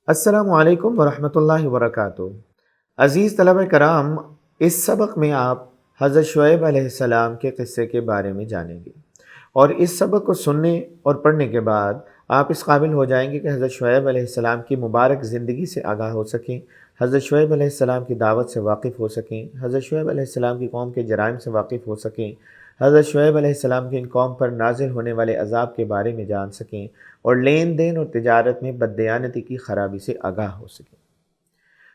السلام علیکم ورحمۃ اللہ وبرکاتہ۔ عزیز طلبہ کرام، اس سبق میں آپ حضرت شعیب علیہ السلام کے قصے کے بارے میں جانیں گے، اور اس سبق کو سننے اور پڑھنے کے بعد آپ اس قابل ہو جائیں گے کہ حضرت شعیب علیہ السلام کی مبارک زندگی سے آگاہ ہو سکیں، حضرت شعیب علیہ السلام کی دعوت سے واقف ہو سکیں، حضرت شعیب علیہ السلام کی قوم کے جرائم سے واقف ہو سکیں، حضرت شعیب علیہ السلام کی ان قوم پر نازل ہونے والے عذاب کے بارے میں جان سکیں، اور لین دین اور تجارت میں بددیانتی کی خرابی سے آگاہ ہو سکیں۔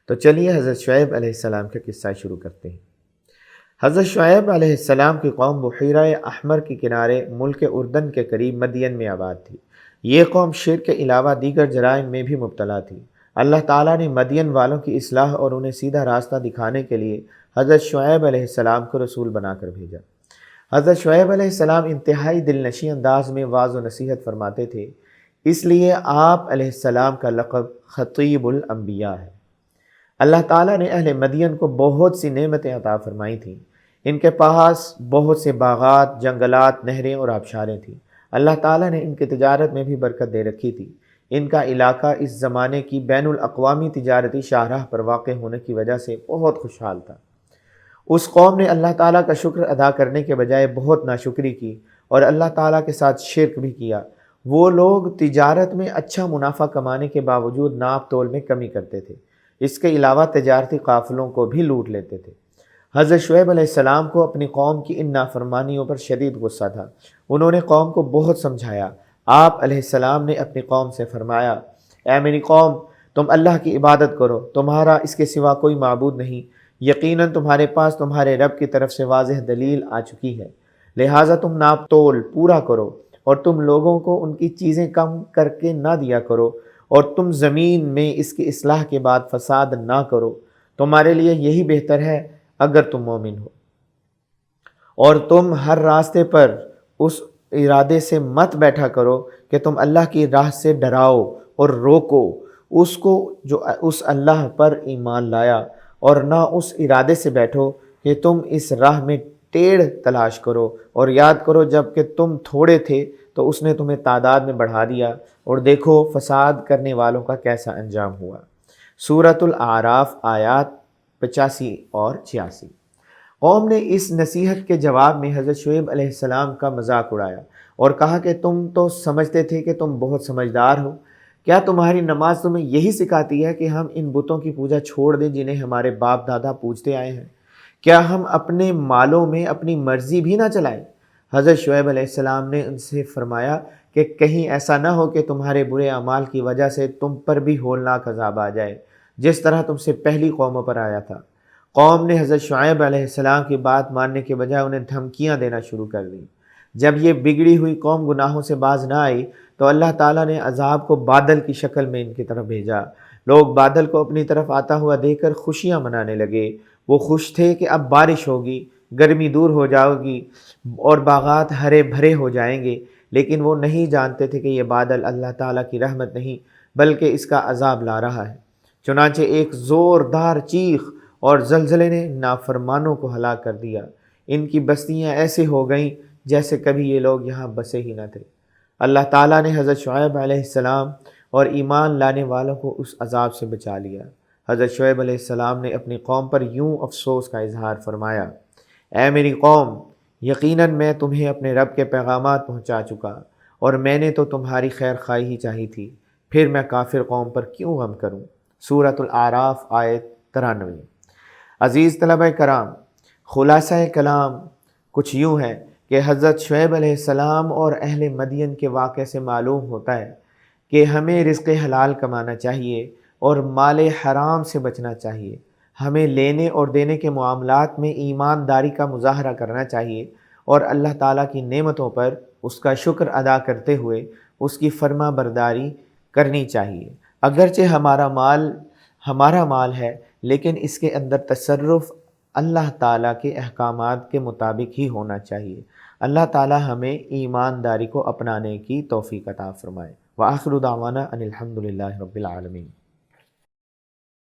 تو چلیے حضرت شعیب علیہ السلام کا قصہ شروع کرتے ہیں۔ حضرت شعیب علیہ السلام کی قوم بحیرہ احمر کے کنارے ملک اردن کے قریب مدین میں آباد تھی۔ یہ قوم شرک کے علاوہ دیگر جرائم میں بھی مبتلا تھی۔ اللہ تعالیٰ نے مدین والوں کی اصلاح اور انہیں سیدھا راستہ دکھانے کے لیے حضرت شعیب علیہ السلام کو رسول بنا کر بھیجا۔ حضرت شعیب علیہ السلام انتہائی دل نشیں انداز میں واعظ و نصیحت فرماتے تھے، اس لیے آپ علیہ السلام کا لقب خطیب الانبیاء ہے۔ اللہ تعالیٰ نے اہل مدین کو بہت سی نعمتیں عطا فرمائی تھیں۔ ان کے پاس بہت سے باغات، جنگلات، نہریں اور آبشاریں تھیں۔ اللہ تعالیٰ نے ان کی تجارت میں بھی برکت دے رکھی تھی۔ ان کا علاقہ اس زمانے کی بین الاقوامی تجارتی شاہراہ پر واقع ہونے کی وجہ سے بہت خوشحال تھا۔ اس قوم نے اللہ تعالیٰ کا شکر ادا کرنے کے بجائے بہت ناشکری کی اور اللہ تعالیٰ کے ساتھ شرک بھی کیا۔ وہ لوگ تجارت میں اچھا منافع کمانے کے باوجود ناپ تول میں کمی کرتے تھے۔ اس کے علاوہ تجارتی قافلوں کو بھی لوٹ لیتے تھے۔ حضرت شعیب علیہ السلام کو اپنی قوم کی ان نافرمانیوں پر شدید غصہ تھا۔ انہوں نے قوم کو بہت سمجھایا۔ آپ علیہ السلام نے اپنی قوم سے فرمایا، اے میری قوم، تم اللہ کی عبادت کرو، تمہارا اس کے سوا کوئی معبود نہیں۔ یقیناً تمہارے پاس تمہارے رب کی طرف سے واضح دلیل آ چکی ہے، لہٰذا تم ناپ تول پورا کرو، اور تم لوگوں کو ان کی چیزیں کم کر کے نہ دیا کرو، اور تم زمین میں اس کی اصلاح کے بعد فساد نہ کرو۔ تمہارے لیے یہی بہتر ہے اگر تم مومن ہو۔ اور تم ہر راستے پر اس ارادے سے مت بیٹھا کرو کہ تم اللہ کی راہ سے ڈراؤ اور روکو اس کو جو اس اللہ پر ایمان لایا، اور نہ اس ارادے سے بیٹھو کہ تم اس راہ میں ٹیڑھ تلاش کرو، اور یاد کرو جب کہ تم تھوڑے تھے تو اس نے تمہیں تعداد میں بڑھا دیا، اور دیکھو فساد کرنے والوں کا کیسا انجام ہوا۔ سورۃ الاعراف آیات 85 اور 86۔ قوم نے اس نصیحت کے جواب میں حضرت شعیب علیہ السلام کا مذاق اڑایا اور کہا کہ تم تو سمجھتے تھے کہ تم بہت سمجھدار ہو۔ کیا تمہاری نماز تمہیں یہی سکھاتی ہے کہ ہم ان بتوں کی پوجا چھوڑ دیں جنہیں ہمارے باپ دادا پوجتے آئے ہیں؟ کیا ہم اپنے مالوں میں اپنی مرضی بھی نہ چلائیں؟ حضرت شعیب علیہ السلام نے ان سے فرمایا کہ کہیں ایسا نہ ہو کہ تمہارے برے اعمال کی وجہ سے تم پر بھی ہولناک عذاب آ جائے، جس طرح تم سے پہلی قوموں پر آیا تھا۔ قوم نے حضرت شعیب علیہ السلام کی بات ماننے کے بجائے انہیں دھمکیاں دینا شروع کر دیں۔ جب یہ بگڑی ہوئی قوم گناہوں سے باز نہ آئی تو اللہ تعالیٰ نے عذاب کو بادل کی شکل میں ان کی طرف بھیجا۔ لوگ بادل کو اپنی طرف آتا ہوا دیکھ کر خوشیاں منانے لگے۔ وہ خوش تھے کہ اب بارش ہوگی، گرمی دور ہو جائے گی اور باغات ہرے بھرے ہو جائیں گے، لیکن وہ نہیں جانتے تھے کہ یہ بادل اللہ تعالیٰ کی رحمت نہیں بلکہ اس کا عذاب لا رہا ہے۔ چنانچہ ایک زوردار چیخ اور زلزلے نے نافرمانوں کو ہلاک کر دیا۔ ان کی بستیاں ایسے ہو گئیں جیسے کبھی یہ لوگ یہاں بسے ہی نہ تھے۔ اللہ تعالیٰ نے حضرت شعیب علیہ السلام اور ایمان لانے والوں کو اس عذاب سے بچا لیا۔ حضرت شعیب علیہ السلام نے اپنی قوم پر یوں افسوس کا اظہار فرمایا، اے میری قوم، یقیناً میں تمہیں اپنے رب کے پیغامات پہنچا چکا، اور میں نے تو تمہاری خیر خواہی ہی چاہی تھی، پھر میں کافر قوم پر کیوں غم کروں۔ سورۃ الاعراف آیت 93۔ عزیز طلبہ کرام، خلاصہ کلام کچھ یوں ہے کہ حضرت شعیب علیہ السلام اور اہل مدین کے واقعے سے معلوم ہوتا ہے کہ ہمیں رزق حلال کمانا چاہیے اور مال حرام سے بچنا چاہیے۔ ہمیں لینے اور دینے کے معاملات میں ایمانداری کا مظاہرہ کرنا چاہیے، اور اللہ تعالیٰ کی نعمتوں پر اس کا شکر ادا کرتے ہوئے اس کی فرما برداری کرنی چاہیے۔ اگرچہ ہمارا مال ہے، لیکن اس کے اندر تصرف اللہ تعالیٰ کے احکامات کے مطابق ہی ہونا چاہیے۔ اللہ تعالیٰ ہمیں ایمانداری کو اپنانے کی توفیق عطا فرمائے۔ وآخر دعوانا ان الحمد للہ رب العالمین۔